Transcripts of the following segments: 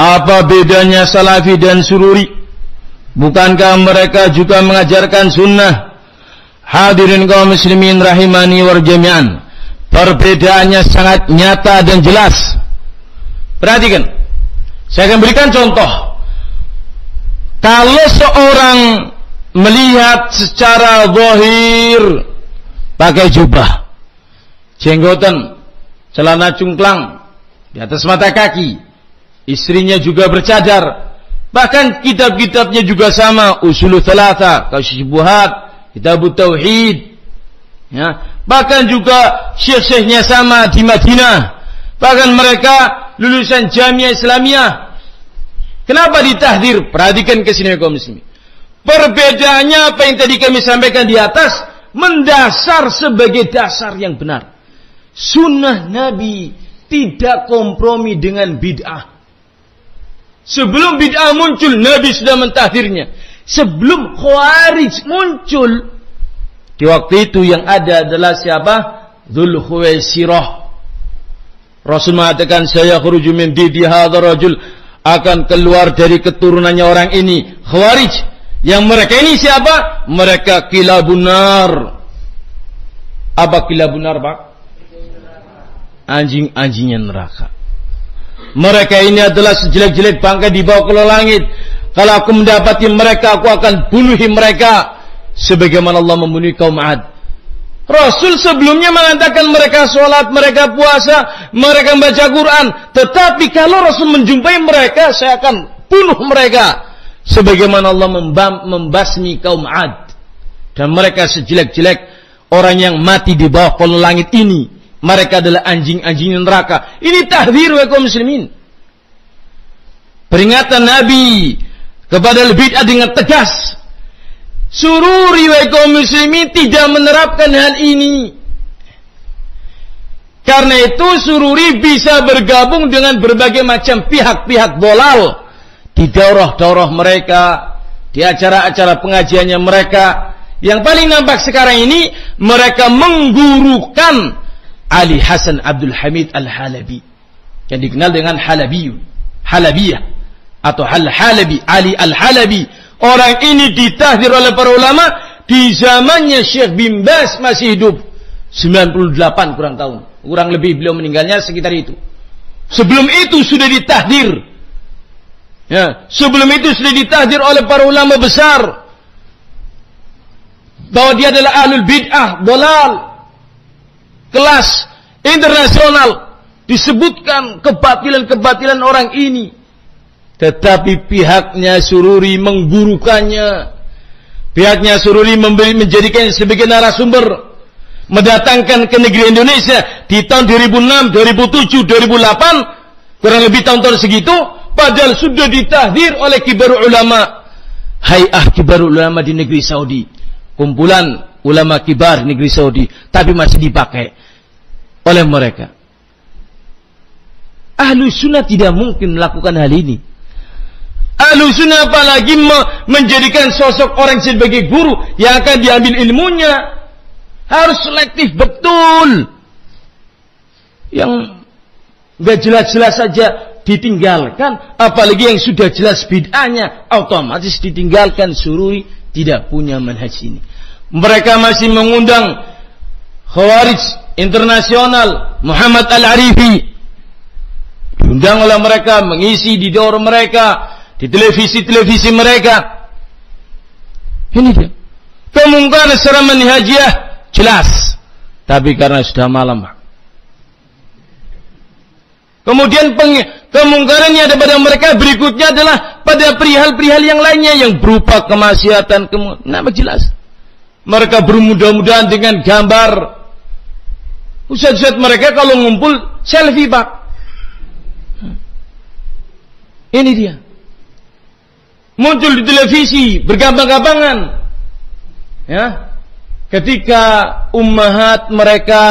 Apa bedanya Salafi dan Sururi? Bukankah mereka juga mengajarkan sunnah? Hadirin kaum muslimin rahimani war jami'an, perbedaannya sangat nyata dan jelas. Perhatikan, saya akan berikan contoh. Kalau seorang melihat secara zahir pakai jubah, jenggotan, celana cungklang di atas mata kaki, istrinya juga bercadar, bahkan kitab-kitabnya juga sama, Ushulul Thalatha, Kasyubuhat, Kitabut Tauhid, ya, bahkan juga syekh-syekhnya sama di Madinah, bahkan mereka lulusan Jamiah Islamiyah. Kenapa ditahdir? Perhatikan ke sini kaum muslimin. Perbedaannya apa yang tadi kami sampaikan di atas, mendasar sebagai dasar yang benar. Sunnah Nabi tidak kompromi dengan bid'ah. Sebelum bid'ah muncul, Nabi sudah mentahdirnya. Sebelum Khawarij muncul, di waktu itu yang ada adalah siapa? Dzul Khuwaisirah. Rasul mengatakan, saya khuruju min didi hadzal rajul, akan keluar dari keturunannya orang ini, Khawarij. Yang mereka ini siapa? Mereka kilabun nar. Apa kilabun nar, Pak? Anjing-anjingnya neraka. Mereka ini adalah sejelek-jelek bangkai dibawa ke langit. Kalau aku mendapati mereka, aku akan bunuhi mereka sebagaimana Allah membunuh kaum 'Ad. Rasul sebelumnya mengatakan mereka sholat, mereka puasa, mereka membaca Quran. Tetapi kalau Rasul menjumpai mereka, saya akan bunuh mereka sebagaimana Allah membasmi kaum 'Ad. Dan mereka sejelek-jelek orang yang mati di bawah kolong langit ini, mereka adalah anjing-anjing neraka. Ini tahdzir wa kaum muslimin. Peringatan Nabi kepada bid'ah dengan tegas. Sururi wa kaum muslimin tidak menerapkan hal ini. Karena itu Sururi bisa bergabung dengan berbagai macam pihak-pihak dolal di daurah-daurah mereka, di acara-acara pengajiannya mereka. Yang paling nampak sekarang ini, mereka menggurukan Ali Hasan Abdul Hamid Al-Halabi, yang dikenal dengan Halabiyah atau Al-Halabi, Ali Al-Halabi. Orang ini ditahdir oleh para ulama di zamannya Syekh bin Baz masih hidup, 98 kurang lebih beliau meninggalnya sekitar itu. Sebelum itu sudah ditahdir, ya, sebelum itu sudah ditahdir oleh para ulama besar bahwa dia adalah ahlul bid'ah, dolal, kelas internasional. Disebutkan kebatilan-kebatilan orang ini, tetapi pihaknya Sururi menggurukannya. Pihaknya Sururi menjadikannya sebagai narasumber, mendatangkan ke negeri Indonesia di tahun 2006, 2007, 2008, kurang lebih tahun-tahun segitu, padahal sudah ditahdir oleh kibarul ulama, Hay'ah Kibarul Ulama di negeri Saudi, kumpulan ulama kibar negeri Saudi, tapi masih dipakai oleh mereka. Ahlu sunnah tidak mungkin melakukan hal ini. Ahlu sunnah apalagi menjadikan sosok orang sebagai guru yang akan diambil ilmunya. Harus selektif betul. Yang gak jelas-jelas saja ditinggalkan, apalagi yang sudah jelas bid'ahnya otomatis ditinggalkan. Sururi tidak punya manhaj ini. Mereka masih mengundang Khawarij internasional, Muhammad Al-Arifi, diundang oleh mereka, mengisi di daurah mereka, di televisi-televisi mereka. Ini dia. Kemungkaran secara manhajiyah jelas, tapi karena sudah malam. Kemudian kemungkarannya ada pada mereka berikutnya adalah pada perihal-perihal yang lainnya yang berupa kemaksiatan. Nama jelas. Mereka bermudah-mudahan dengan gambar. Ustaz-ustaz mereka kalau ngumpul selfie, Pak. Ini dia. Muncul di televisi bergampang-gampangan. Ya. Ketika ummahat mereka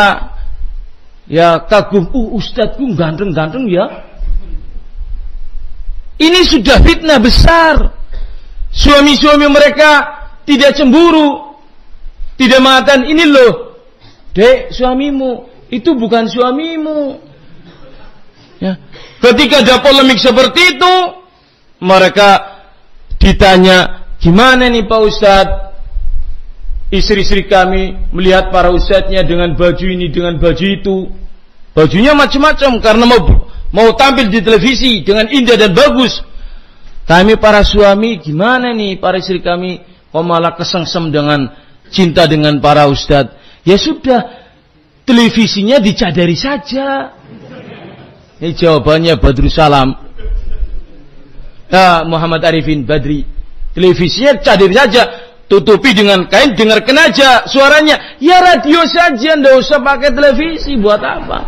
ya kagum, ustadzku ganteng-ganteng ya. Ini sudah fitnah besar. Suami-suami mereka tidak cemburu. Tidak mengatakan, ini loh, Dek, suamimu. Itu bukan suamimu. Ya. Ketika ada polemik seperti itu, mereka ditanya, gimana nih Pak Ustadz? Istri-istri kami melihat para ustadznya dengan baju ini, dengan baju itu. Bajunya macam-macam karena mau tampil di televisi dengan indah dan bagus. Kami para suami, gimana nih para istri kami kok malah kesengsem dengan cinta dengan para ustadz? Ya sudah, televisinya dicadari saja. Ini jawabannya Badrussalam, Muhammad Arifin Badri. Televisinya cadari saja, tutupi dengan kain, dengarkan aja suaranya. Ya radio saja, ndak usah pakai televisi, buat apa?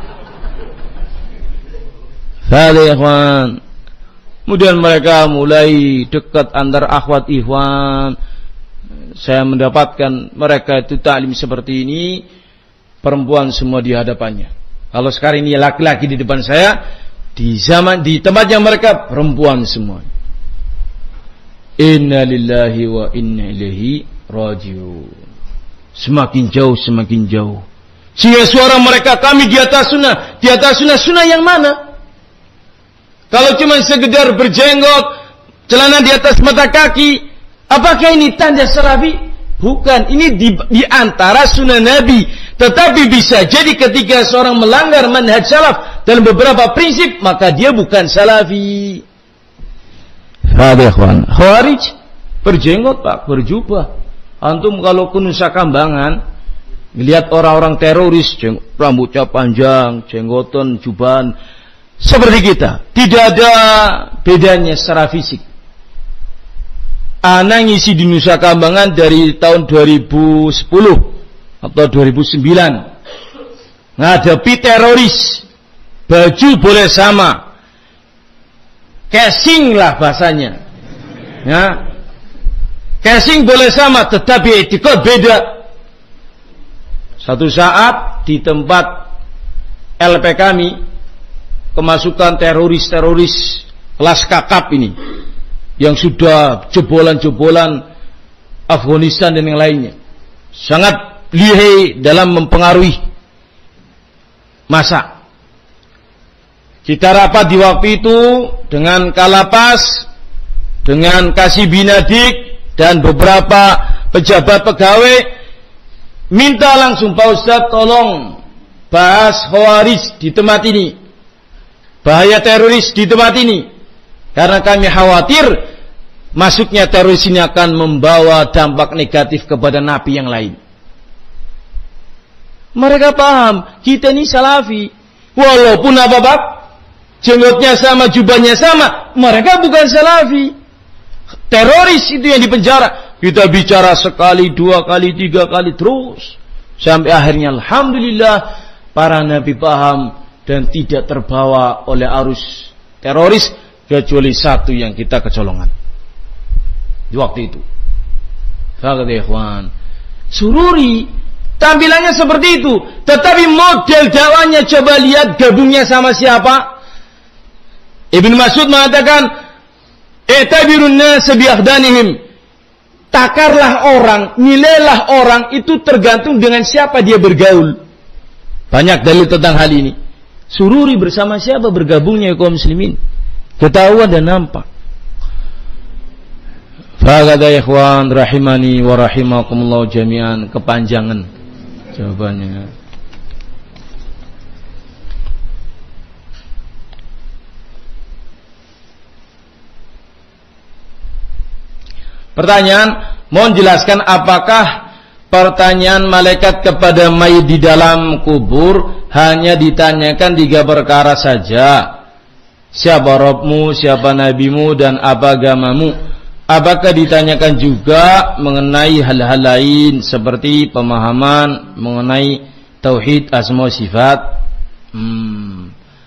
Ikhwan. Kemudian mereka mulai dekat antar akhwat ikhwan. Saya mendapatkan mereka itu taklim seperti ini, perempuan semua di hadapannya. Kalau sekarang ini laki-laki di depan saya, di tempatnya mereka perempuan semua. Inna lillahi wa inna ilaihi raji'un. Semakin jauh, semakin jauh. Sehingga suara mereka, kami di atas sunnah. Di atas sunnah, sunnah yang mana? Kalau cuma sekedar berjenggot, celana di atas mata kaki, apakah ini tanda salafi? Bukan, ini di antara sunnah Nabi. Tetapi bisa jadi ketika seorang melanggar manhaj salaf dalam beberapa prinsip, maka dia bukan salafi. Khawarij berjenggot Pak, berjubah. Antum kalau ke Nusa Kambangan, melihat orang-orang teroris, rambutnya panjang, jenggotan, jubahan, seperti kita, tidak ada bedanya secara fisik. Ana ngisi di Nusa Kambangan dari tahun 2010 atau 2009, ngadepi teroris, baju boleh sama, casing lah bahasanya, ya, casing boleh sama, tetapi etikot beda. Satu saat di tempat LP kami, kemasukan teroris-teroris kelas kakap ini, yang sudah jebolan-jebolan Afghanistan dan yang lainnya, sangat lihai dalam mempengaruhi massa. Kita rapat di waktu itu dengan Kalapas, dengan Kasih Binadik dan beberapa pejabat pegawai, minta langsung, Pak Ustadz tolong bahas Khawarij di tempat ini, bahaya teroris di tempat ini, karena kami khawatir masuknya teroris ini akan membawa dampak negatif kepada napi yang lain. Mereka paham, kita ini salafi. Walaupun apa-apa, jenggotnya sama, jubahnya sama, mereka bukan salafi. Teroris itu yang dipenjara. Kita bicara sekali, dua kali, tiga kali, terus. Sampai akhirnya alhamdulillah para nabi paham dan tidak terbawa oleh arus teroris, kecuali satu yang kita kecolongan di waktu itu. Fakad ikhwan, Sururi tampilannya seperti itu, tetapi model dakwahnya coba lihat gabungnya sama siapa? Ibn Mas'ud mengatakan, "I'tabirun nas bi'ahdanihim." Takarlah orang, nilailah orang itu tergantung dengan siapa dia bergaul. Banyak dalil tentang hal ini. Sururi bersama siapa bergabungnya kaum muslimin, ketahuan dan nampak. Faqad ikhwan rahimani wa rahimakumullah jami'an. Kepanjangan jawabannya. Pertanyaan, mohon jelaskan apakah pertanyaan malaikat kepada mayit di dalam kubur hanya ditanyakan 3 perkara saja. Siapa Rabbmu, siapa nabimu, dan apa agamamu? Apakah ditanyakan juga mengenai hal-hal lain seperti pemahaman mengenai tauhid asma sifat?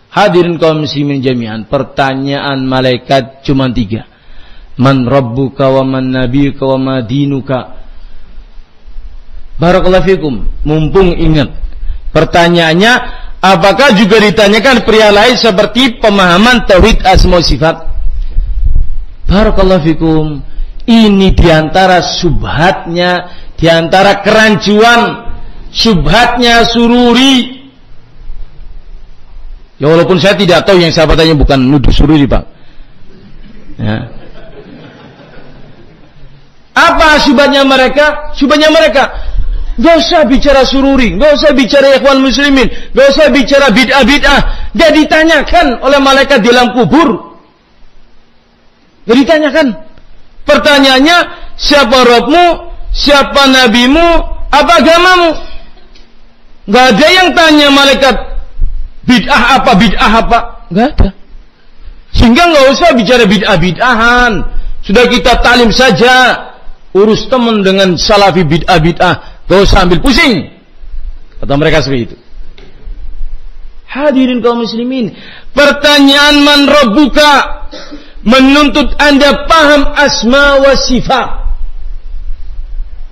Hadirin kaum muslimin jami'an, pertanyaan malaikat cuma 3. Man rabbuka wa man nabiyuka wa ma dinuka. Barakallahu fikum. Mumpung ingat, pertanyaannya apakah juga ditanyakan perihal lain seperti pemahaman tauhid asma sifat? Barakallahu fikum. Ini diantara subhatnya, diantara kerancuan subhatnya Sururi. Ya walaupun saya tidak tahu, yang saya tanya bukan nuduh sururi, Pak. Ya. Apa syubhatnya mereka? Syubhatnya mereka, gak usah bicara sururi, gak usah bicara ikhwan muslimin, gak usah bicara bid'ah-bid'ah. Gak ditanyakan oleh malaikat di dalam kubur. Gak ditanyakan. Pertanyaannya, siapa Rabbmu, siapa nabimu, apa agamamu? Gak ada yang tanya malaikat bid'ah apa, gak ada. Sehingga gak usah bicara bid'ah-bid'ahan. Sudah kita talim saja. Urus teman dengan salafi bid'ah-bid'ah, gak usah ambil pusing. Kata mereka seperti itu. Hadirin kaum muslimin, pertanyaan man rabbuka menuntut Anda paham asma wa sifat,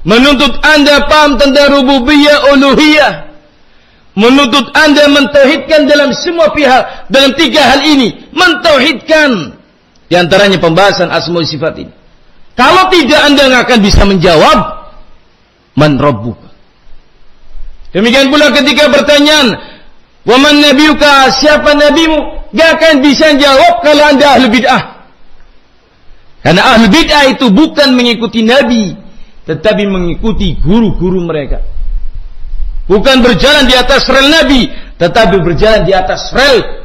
menuntut Anda paham tentang rububiyah, uluhiyah, menuntut Anda mentauhidkan dalam semua pihak, dalam 3 hal ini, mentauhidkan. Di antaranya pembahasan asma wa sifat ini. Kalau tidak, Anda nggak akan bisa menjawab man rabbuka. Demikian pula ketika pertanyaan wa man nabiyuka, siapa nabimu, gak akan bisa jawab kalau Anda ahli bid'ah. Karena ahli bid'ah itu bukan mengikuti nabi, tetapi mengikuti guru-guru mereka. Bukan berjalan di atas rel nabi, tetapi berjalan di atas rel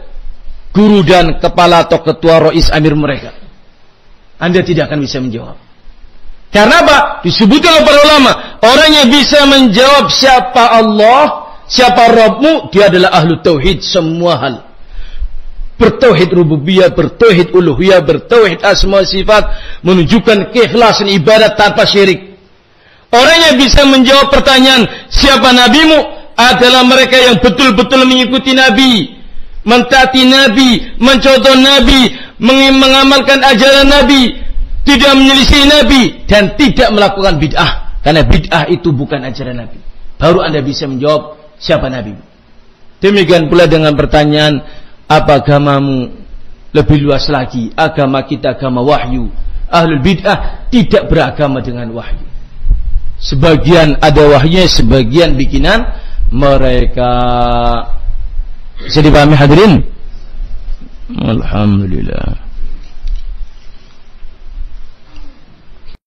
guru dan kepala atau ketua rois amir mereka. Anda tidak akan bisa menjawab. Karena apa? Disebutkan oleh para ulama, orang yang bisa menjawab siapa Allah, siapa Rabbmu, dia adalah ahlu tauhid semua hal. Bertauhid rububiyah, bertauhid uluhiyah, bertauhid asma sifat, menunjukkan keikhlasan ibadat tanpa syirik. Orang yang bisa menjawab pertanyaan siapa nabimu adalah mereka yang betul-betul mengikuti nabi, mentaati nabi, mencontoh nabi, mengamalkan ajaran nabi, tidak menyelisih nabi, dan tidak melakukan bid'ah. Karena bid'ah itu bukan ajaran nabi. Baru Anda bisa menjawab siapa nabi. Demikian pula dengan pertanyaan, apa agamamu? Lebih luas lagi, agama kita agama wahyu. Ahlul bid'ah tidak beragama dengan wahyu. Sebagian ada wahyunya, sebagian bikinan mereka. Bisa dipahami hadirin? Alhamdulillah.